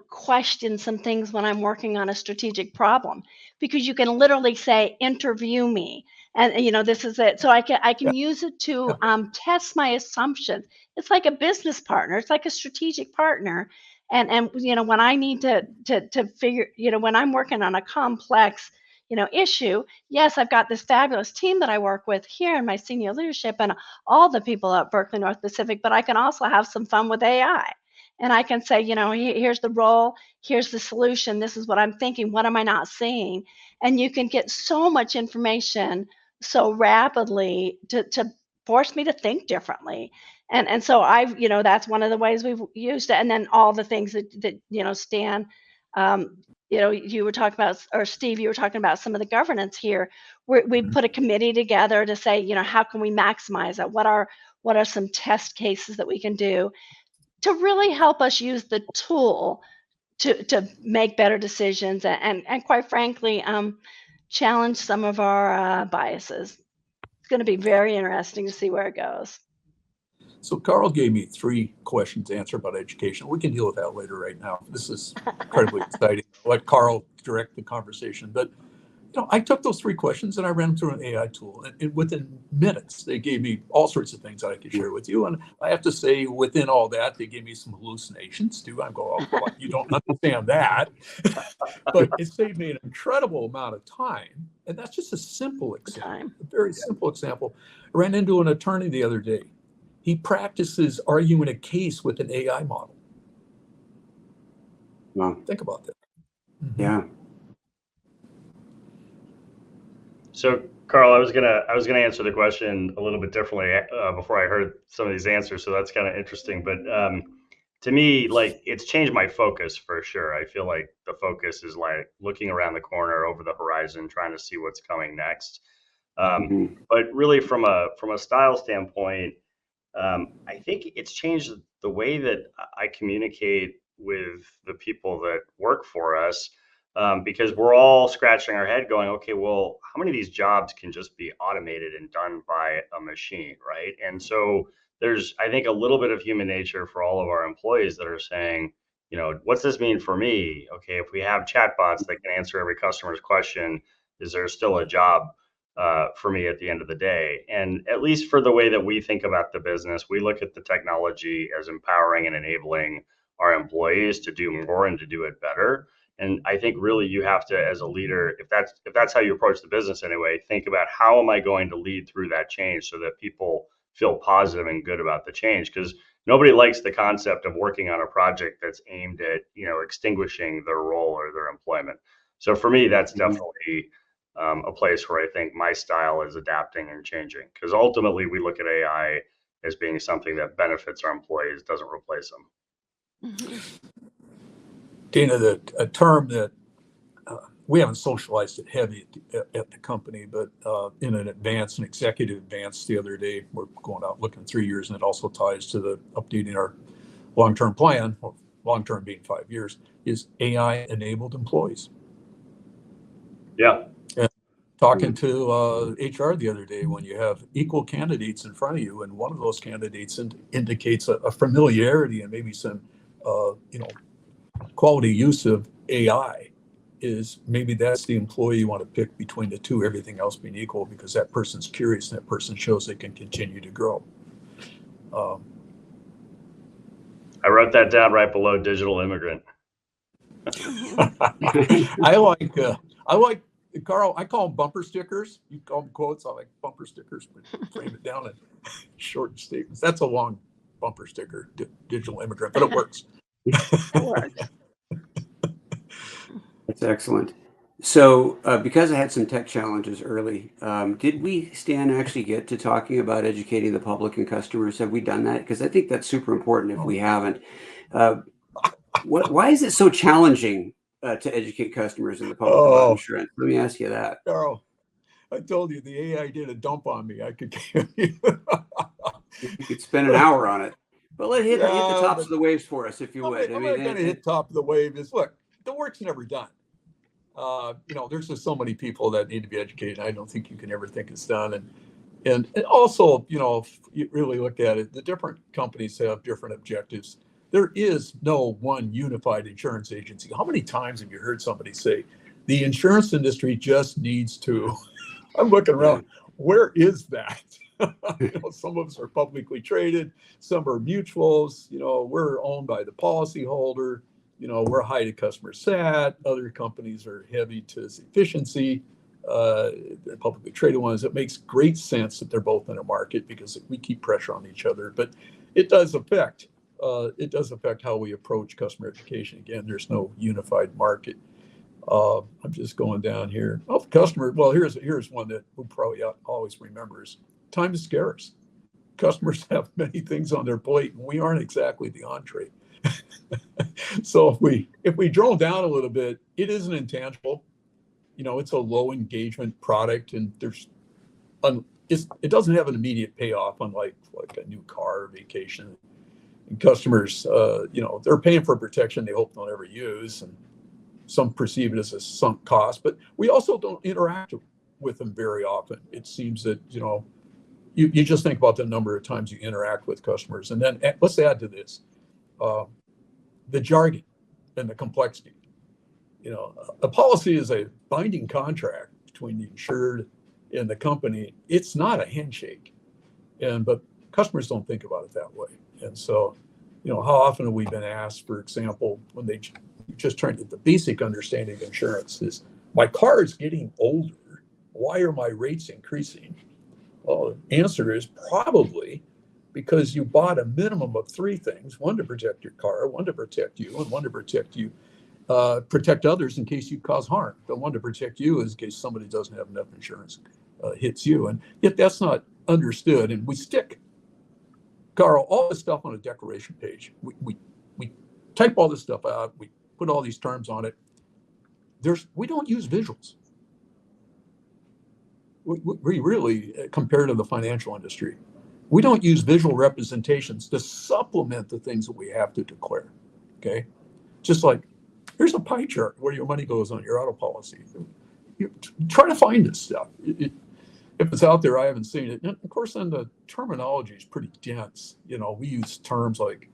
question some things when I'm working on a strategic problem, because you can literally say, interview me. And this is it. So I can use it to test my assumptions. It's like a business partner. It's like a strategic partner. And when I need to figure, when I'm working on a complex issue. Yes, I've got this fabulous team that I work with here in my senior leadership and all the people at Berkley North Pacific, but I can also have some fun with AI. And I can say, here's the role, here's the solution, this is what I'm thinking, what am I not seeing? And you can get so much information so rapidly to force me to think differently. And so that's one of the ways we've used it. And then all the things that Stan, you were talking about, or Steve, you were talking about some of the governance here. We put a committee together to say, how can we maximize it? What are some test cases that we can do to really help us use the tool to make better decisions and quite frankly, challenge some of our biases. It's going to be very interesting to see where it goes. So Carl gave me 3 questions to answer about education. We can deal with that later right now. This is incredibly exciting. I'll let Carl direct the conversation. But I took those 3 questions and I ran them through an AI tool. And within minutes, they gave me all sorts of things that I could share with you. And I have to say, within all that, they gave me some hallucinations too. I go, oh, well, you don't understand that. But it saved me an incredible amount of time. And that's just a simple example, a very simple example. I ran into an attorney the other day. He practices arguing a case with an AI model. Wow. Think about that. Mm-hmm. Yeah. So, Carl, I was gonna answer the question a little bit differently before I heard some of these answers. So that's kind of interesting. But to me, like, it's changed my focus for sure. I feel like the focus is like looking around the corner, over the horizon, trying to see what's coming next. But really, from a style standpoint, I think it's changed the way that I communicate with the people that work for us, because we're all scratching our head going, okay, well, how many of these jobs can just be automated and done by a machine, right? And so there's, I think, a little bit of human nature for all of our employees that are saying, what's this mean for me? Okay, if we have chatbots that can answer every customer's question, is there still a job for me at the end of the day? And at least for the way that we think about the business, we look at the technology as empowering and enabling our employees to do more and to do it better. And I think really you have to, as a leader, if that's how you approach the business anyway, think about how am I going to lead through that change so that people feel positive and good about the change, because nobody likes the concept of working on a project that's aimed at extinguishing their role or their employment. So for me, that's definitely a place where I think my style is adapting and changing, because ultimately we look at AI as being something that benefits our employees, doesn't replace them. Mm-hmm. Dana, a term that we haven't socialized it heavy at the company, but in an executive advance the other day, we're going out looking 3 years, and it also ties to the updating our long-term plan, or long-term being 5 years, is AI-enabled employees. Yeah. Talking to HR the other day, when you have equal candidates in front of you, and one of those candidates indicates a familiarity and maybe some, quality use of AI, is maybe that's the employee you want to pick between the two, everything else being equal, because that person's curious and that person shows they can continue to grow. I wrote that down right below digital immigrant. I like Carl, I call them bumper stickers. You call them quotes. I like bumper stickers, but frame it down in short statements. That's a long bumper sticker, digital immigrant, but it works. It works. That's excellent. So because I had some tech challenges early, did we, Stan, actually get to talking about educating the public and customers? Have we done that? Because I think that's super important if we haven't. Why is it so challenging to educate customers in the public about insurance? Let me ask you that. Carl, I told you the AI did a dump on me. I could give you. You could spend an hour on it. But hit the Yeah, tops but of the waves for us, if you would. I'm going to hit top of the wave. Is look, the work's never done. There's just so many people that need to be educated. I don't think you can ever think it's done. And also, if you really look at it, the different companies have different objectives. There is no one unified insurance agency. How many times have you heard somebody say, the insurance industry just needs to? I'm looking around. Where is that? Some of us are publicly traded. Some are mutuals. We're owned by the policyholder. We're high to customer sat. Other companies are heavy to efficiency. The publicly traded ones, it makes great sense that they're both in a market because we keep pressure on each other. But it does affect how we approach customer education. Again, there's no unified market. I'm just going down here. Oh, the customer. Well, here's one that we probably always remembers. Time is scarce. Customers have many things on their plate, and we aren't exactly the entree. So if we drill down a little bit, it is an intangible. It's a low engagement product, and it doesn't have an immediate payoff, unlike like a new car or vacation. And customers, they're paying for protection they hope they'll never use, and some perceive it as a sunk cost. But we also don't interact with them very often. It seems that you just think about the number of times you interact with customers, and then let's add to this the jargon and the complexity. A policy is a binding contract between the insured and the company. It's not a handshake, but customers don't think about it that way. And so, how often have we been asked, for example, when they just trying to get the basic understanding of insurance is, my car is getting older. Why are my rates increasing? Well, the answer is probably because you bought a minimum of three things: one to protect your car, one to protect you, and one to protect others in case you cause harm. The one to protect you is in case somebody doesn't have enough insurance hits you. And yet that's not understood. And we stick, Carl, all this stuff on a declaration page. We type all this stuff out. We put all these terms on it. We don't use visuals. We really, compared to the financial industry, we don't use visual representations to supplement the things that we have to declare. Okay, just like here's a pie chart where your money goes on your auto policy. You try to find this stuff. If it's out there, I haven't seen it. And of course, then the terminology is pretty dense. We use terms like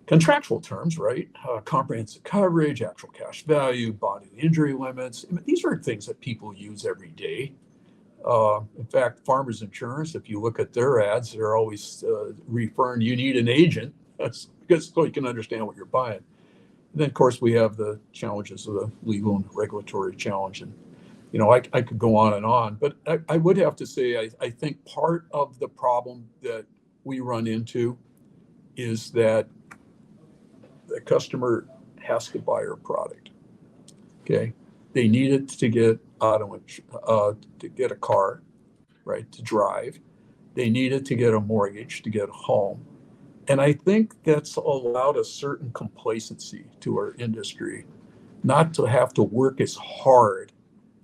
contractual terms, right? Comprehensive coverage, actual cash value, bodily injury limits. These are things that people use every day. In fact, Farmers Insurance, if you look at their ads, they're always referring, you need an agent. That's because so you can understand what you're buying. And then, of course, we have the challenges of the legal and regulatory challenge. And, I could go on, but I would have to say, I think part of the problem that we run into is that the customer has to buy our product. Okay. They need it to get to get a car, right, to drive. They need it to get a mortgage, to get a home. And I think that's allowed a certain complacency to our industry, not to have to work as hard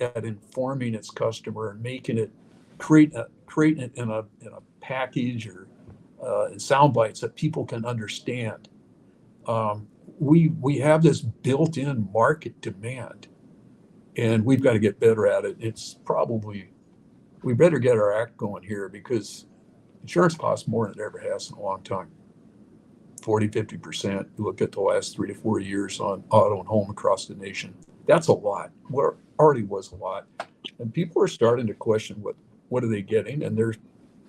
at informing its customer and making it, creating it in a package or in sound bites that people can understand. We have this built-in market demand, and we've got to get better at it. We better get our act going here, because insurance costs more than it ever has in a long time. 40-50%. You look at the last 3 to 4 years on auto and home across the nation. That's a lot. What already was a lot, and people are starting to question what are they getting. And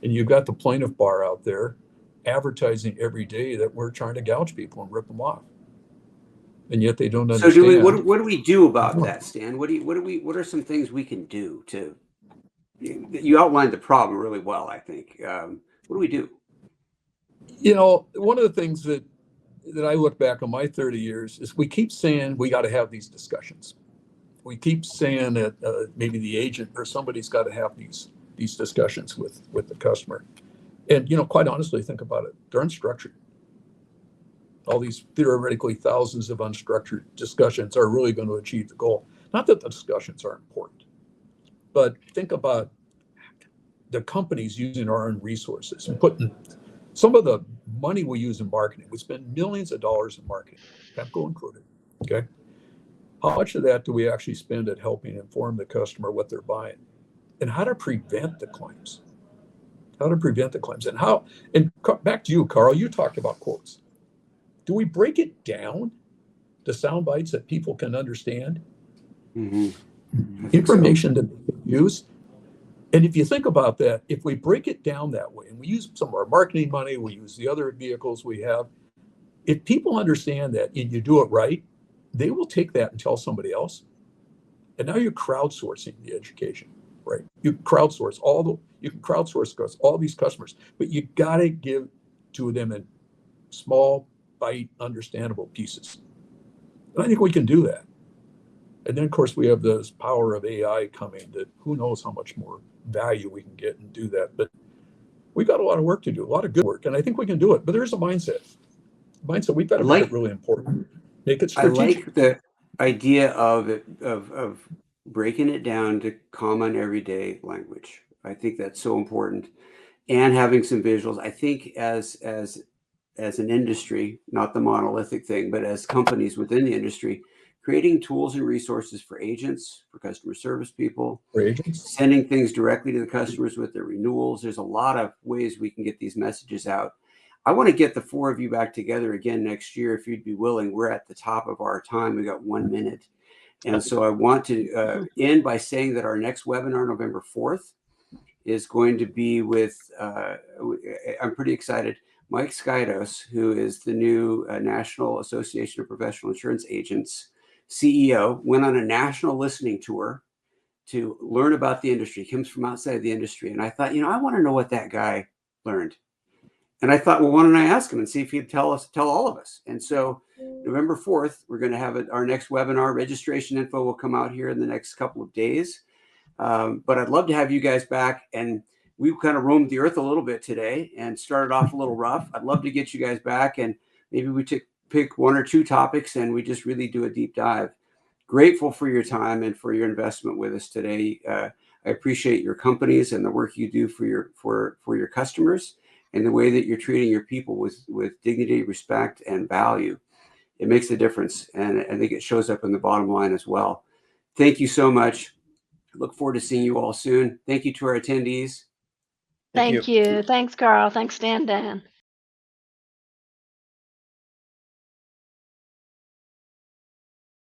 you've got the plaintiff bar out there advertising every day that we're trying to gouge people and rip them off, and yet they don't understand. So what do we do about that, Stan? What are some things we can do to? You outlined the problem really well, I think. What do we do? One of the things that I look back on my 30 years is we keep saying we got to have these discussions. We keep saying that maybe the agent or somebody's got to have these discussions with the customer. And, quite honestly, think about it. They're unstructured. All these theoretically thousands of unstructured discussions are really going to achieve the goal. Not that the discussions are important. but think about the companies using our own resources and putting some of the money we use in marketing. We spend millions of dollars in marketing, PEMCO included. Okay. How much of that do we actually spend at helping inform the customer what they're buying and how to prevent the claims? How to prevent the claims and how, and back to you, Carl, you talked about quotes. Do we break it down to sound bites that people can understand? Information to use. And if you think about that, if we break it down that way, and we use some of our marketing money, we use the other vehicles we have, if people understand that and you do it right, they will take that and tell somebody else. And now you're crowdsourcing the education, right? You can crowdsource all these customers, but you got to give to them in small, bite, understandable pieces. And I think we can do that. And then, of course, we have this power of AI coming that who knows how much more value we can get and do that. But we've got a lot of work to do, a lot of good work. And I think we can do it. But there's a mindset. We've got to make it really important. Make it strategic. I like the idea of breaking it down to common everyday language. I think that's so important. And having some visuals. I think as an industry, not the monolithic thing, but as companies within the industry, creating tools and resources for agents, for customer service people, for agents, sending things directly to the customers with their renewals. There's a lot of ways we can get these messages out. I want to get the four of you back together again next year, if you'd be willing. We're at the top of our time. We got 1 minute. And so I want to end by saying that our next webinar, November 4th, is going to be with, I'm pretty excited, Mike Skydos, who is the new National Association of Professional Insurance Agents CEO, went on a national listening tour to learn about the industry. He comes from outside the industry. And I thought, I want to know what that guy learned. And I thought, well, why don't I ask him and see if he'd tell all of us. And so November 4th, we're going to have our next webinar. Registration info will come out here in the next couple of days. But I'd love to have you guys back. And we've kind of roamed the earth a little bit today and started off a little rough. I'd love to get you guys back, and maybe we pick one or two topics and we just really do a deep dive. Grateful for your time and for your investment with us today. I appreciate your companies and the work you do for your customers, and the way that you're treating your people with dignity, respect, and value. It makes a difference, and I think it shows up in the bottom line as well. Thank you so much. Look forward to seeing you all soon. Thank you to our attendees. Thank you. Thanks, Carl. Thanks, Dan.